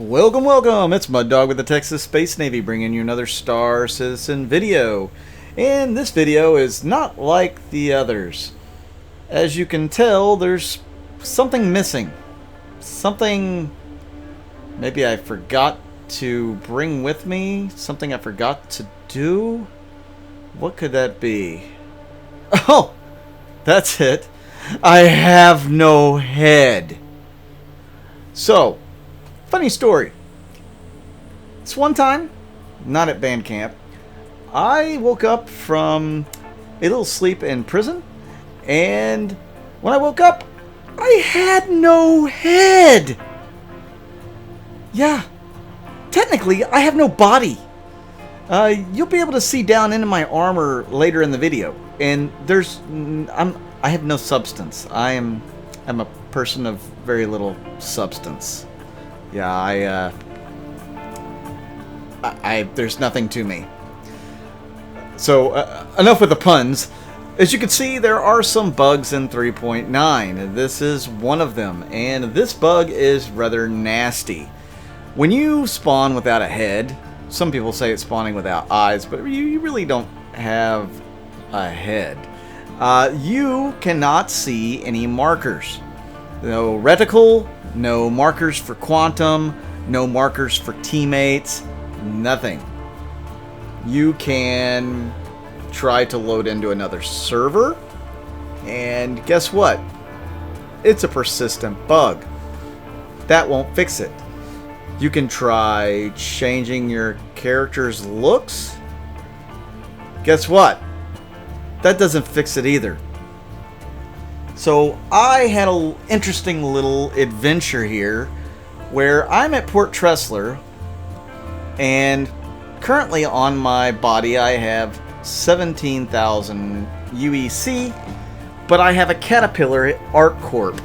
Welcome, welcome! It's Mud Dog with the Texas Space Navy bringing you another Star Citizen video. And this video is not like the others. As you can tell, there's something missing. Something maybe I forgot to bring with me. Something I forgot to do. What could that be? Oh! That's it. I have no head. So, funny story. This one time, not at band camp, I woke up from a little sleep in prison, and when I woke up, I had no head. Yeah, technically, I have no body. You'll be able to see down into my armor later in the video, and I have no substance. I'm a person of very little substance. Yeah, there's nothing to me. So, enough with the puns. As you can see, there are some bugs in 3.9. This is one of them, and this bug is rather nasty. When you spawn without a head, some people say it's spawning without eyes, but you really don't have a head. You cannot see any markers. No reticle, no markers for quantum, no markers for teammates, nothing. You can try to load into another server, and guess what? It's a persistent bug. That won't fix it. You can try changing your character's looks. Guess what? That doesn't fix it either. So I had an interesting little adventure here where I'm at Port Tressler, and currently on my body I have 17,000 UEC, but I have a Caterpillar at ArcCorp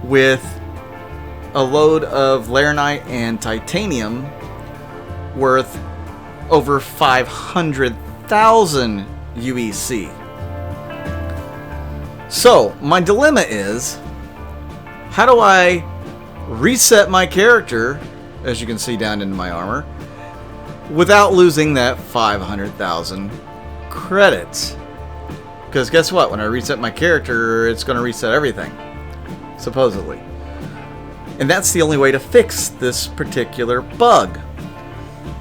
with a load of Laranite and Titanium worth over 500,000 UEC. So, my dilemma is, how do I reset my character, as you can see down into my armor, without losing that 500,000 credits? Because guess what? When I reset my character, it's going to reset everything, supposedly. And that's the only way to fix this particular bug.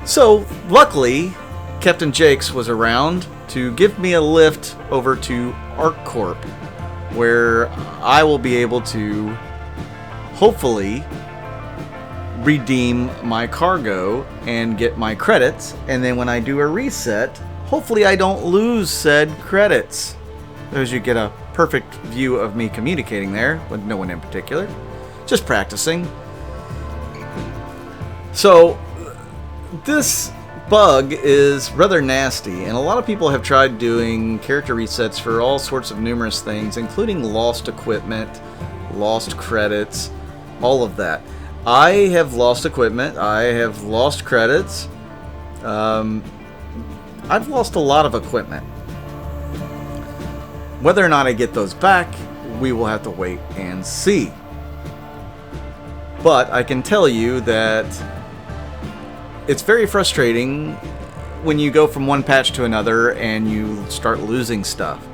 So, luckily, Captain Jakes was around to give me a lift over to ArcCorp, where I will be able to hopefully redeem my cargo and get my credits, and then when I do a reset, hopefully I don't lose said credits. As you get a perfect view of me communicating there with no one in particular, just practicing. So this bug is rather nasty, and a lot of people have tried doing character resets for all sorts of numerous things, including lost equipment, lost credits, all of that. I have lost equipment, I have lost credits, I've lost a lot of equipment. Whether or not I get those back, we will have to wait and see. But I can tell you that it's very frustrating when you go from one patch to another and you start losing stuff.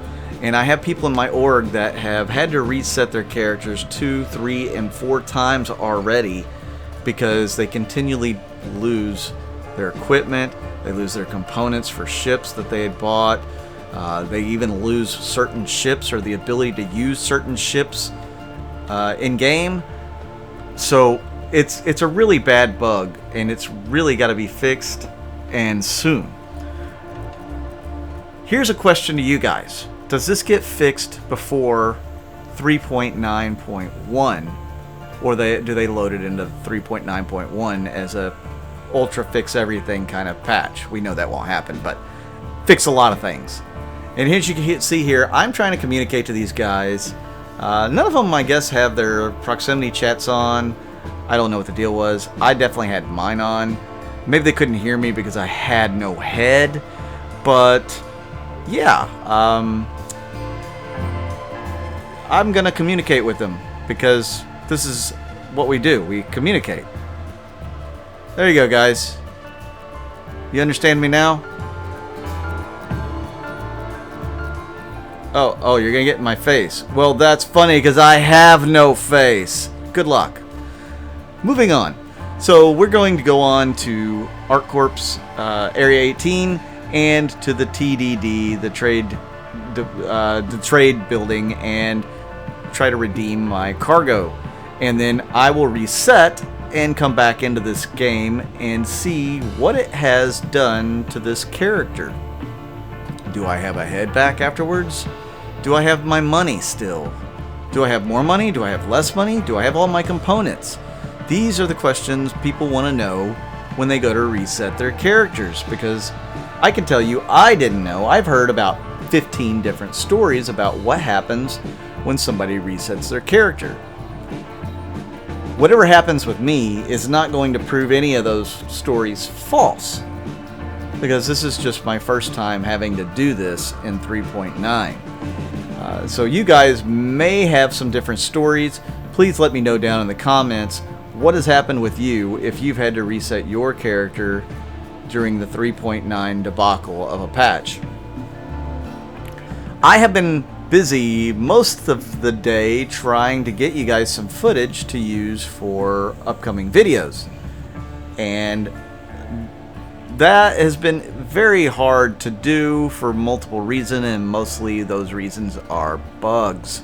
And I have people in my org that have had to reset their characters 2, 3, and 4 times already because they continually lose their equipment, they lose their components for ships that they had bought, they even lose certain ships or the ability to use certain ships in-game. So it's a really bad bug, and it's really got to be fixed, and soon. Here's a question to you guys. Does this get fixed before 3.9.1, or do they load it into 3.9.1 as a ultra fix everything kind of patch? We know that won't happen, but fix a lot of things. And as you can see here, I'm trying to communicate to these guys. None of them, I guess, have their proximity chats on. I don't know what the deal was. I definitely had mine on. Maybe they couldn't hear me because I had no head. But, yeah. I'm going to communicate with them because this is what we do. We communicate. There you go, guys. You understand me now? Oh, you're gonna get in my face. Well, that's funny because I have no face. Good luck. Moving on. So we're going to go on to ArcCorp's Area 18 and to the TDD, the trade building, and try to redeem my cargo. And then I will reset and come back into this game and see what it has done to this character. Do I have a head back afterwards? Do I have my money still? Do I have more money? Do I have less money? Do I have all my components? These are the questions people want to know when they go to reset their characters, because I can tell you I didn't know. I've heard about 15 different stories about what happens when somebody resets their character. Whatever happens with me is not going to prove any of those stories false, because this is just my first time having to do this in 3.9. So you guys may have some different stories. Please let me know down in the comments what has happened with you if you've had to reset your character during the 3.9 debacle of a patch. I have been busy most of the day trying to get you guys some footage to use for upcoming videos, and that has been very hard to do for multiple reasons, and mostly those reasons are bugs.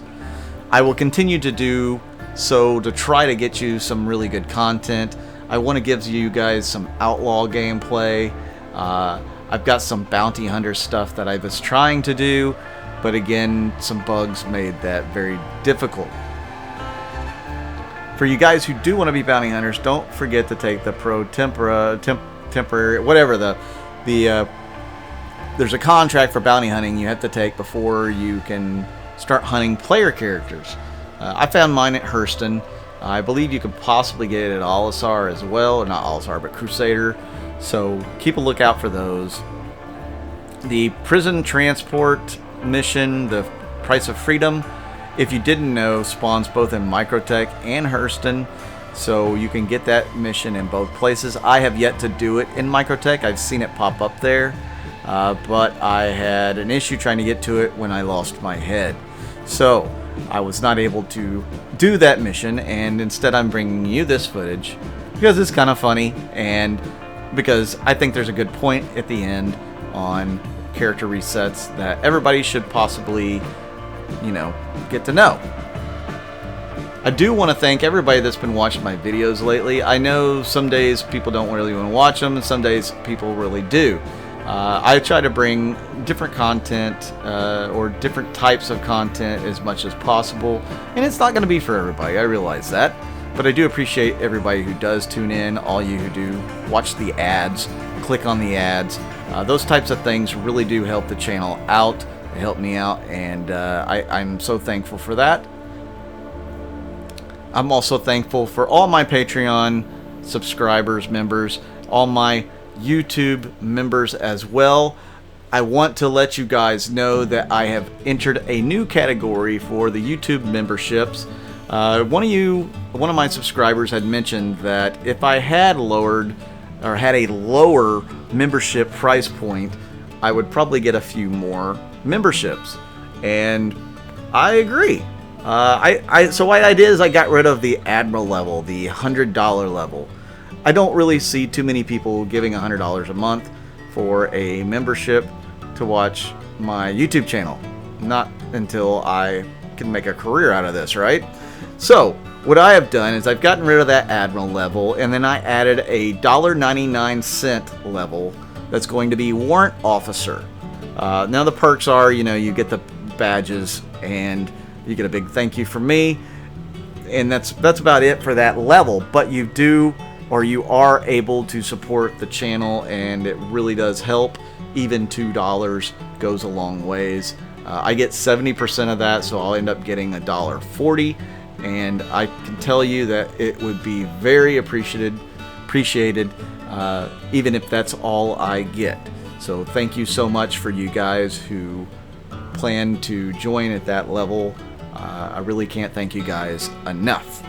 I will continue to do so to try to get you some really good content. I want to give you guys some outlaw gameplay. I've got some bounty hunter stuff that I was trying to do, but again, some bugs made that very difficult. For you guys who do want to be bounty hunters, don't forget to take the temporary, whatever there's a contract for bounty hunting you have to take before you can start hunting player characters. I found mine at Hurston. I believe you could possibly get it at Olisar as well, or not Olisar, but Crusader. So keep a lookout for those. The prison transport mission, the Price of Freedom, if you didn't know, spawns both in Microtech and Hurston, so you can get that mission in both places. I have yet to do it in Microtech. I've seen it pop up there, but I had an issue trying to get to it when I lost my head, so I was not able to do that mission, and instead I'm bringing you this footage because it's kind of funny, and because I think there's a good point at the end on character resets that everybody should possibly, get to know. I do want to thank everybody that's been watching my videos lately. I know some days people don't really want to watch them, and some days people really do. I try to bring different content or different types of content as much as possible, and it's not going to be for everybody, I realize that, but I do appreciate everybody who does tune in, all you who do watch the ads, click on the ads. Those types of things really do help the channel out. They help me out, and I'm so thankful for that. I'm also thankful for all my Patreon subscribers, members, all my YouTube members as well. I want to let you guys know that I have entered a new category for the YouTube memberships. One of my subscribers had mentioned that if I had lowered or had a lower membership price point, I would probably get a few more memberships, and I agree. So what I did is I got rid of the Admiral level, the $100 level. I don't really see too many people giving $100 a month for a membership to watch my YouTube channel. Not until I can make a career out of this, right? So what I have done is I've gotten rid of that Admiral level, and then I added a $1.99 level that's going to be Warrant Officer. Now the perks are, you get the badges and you get a big thank you from me, and that's about it for that level. But you are able to support the channel, and it really does help. Even $2 goes a long ways. I get 70% of that, so I'll end up getting $1.40, and I can tell you that it would be very appreciated, even if that's all I get. So thank you so much for you guys who plan to join at that level. I really can't thank you guys enough.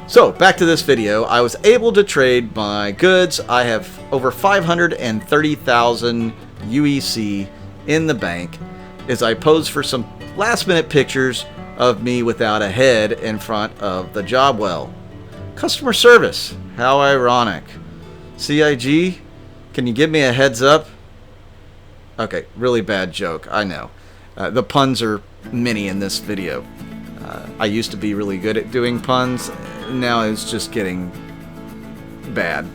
So back to this video. I was able to trade my goods. I have over 530,000 UEC in the bank as I pose for some last minute pictures of me without a head in front of the job well. Customer service, how ironic. CIG, can you give me a heads up? Okay, really bad joke, I know. The puns are many in this video. I used to be really good at doing puns. Now it's just getting bad.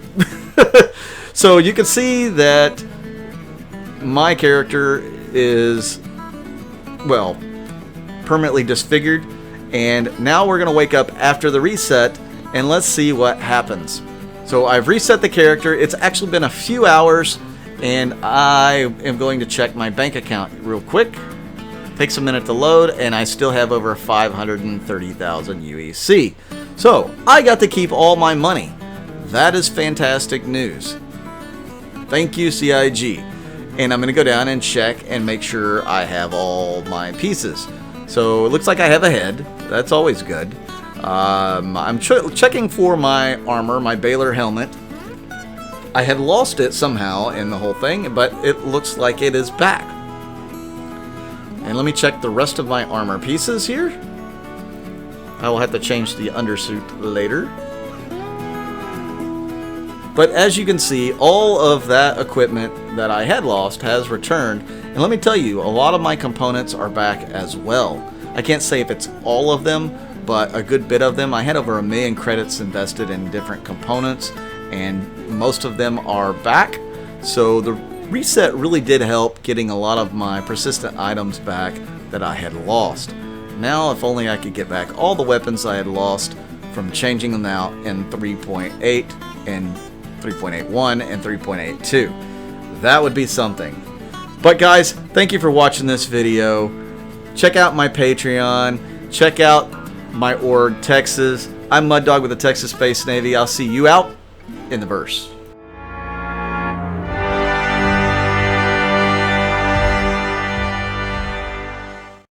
So you can see that my character is, well, permanently disfigured. And now we're going to wake up after the reset and let's see what happens. So I've reset the character. It's actually been a few hours and I am going to check my bank account real quick. Takes a minute to load, and I still have over 530,000 UEC. So, I got to keep all my money. That is fantastic news. Thank you, CIG. And I'm going to go down and check and make sure I have all my pieces. So, it looks like I have a head. That's always good. I'm checking for my armor, my Baylor helmet. I had lost it somehow in the whole thing, but it looks like it is back. And let me check the rest of my armor pieces here. I will have to change the undersuit later. But as you can see, all of that equipment that I had lost has returned. And let me tell you, a lot of my components are back as well. I can't say if it's all of them, but a good bit of them. I had over 1 million credits invested in different components, and most of them are back. So the reset really did help getting a lot of my persistent items back that I had lost. Now, if only I could get back all the weapons I had lost from changing them out in 3.8 and 3.81 and 3.82. That would be something. But guys, thank you for watching this video. Check out my Patreon. Check out my org, Texas. I'm Mud Dog with the Texas Space Navy. I'll see you out in the verse.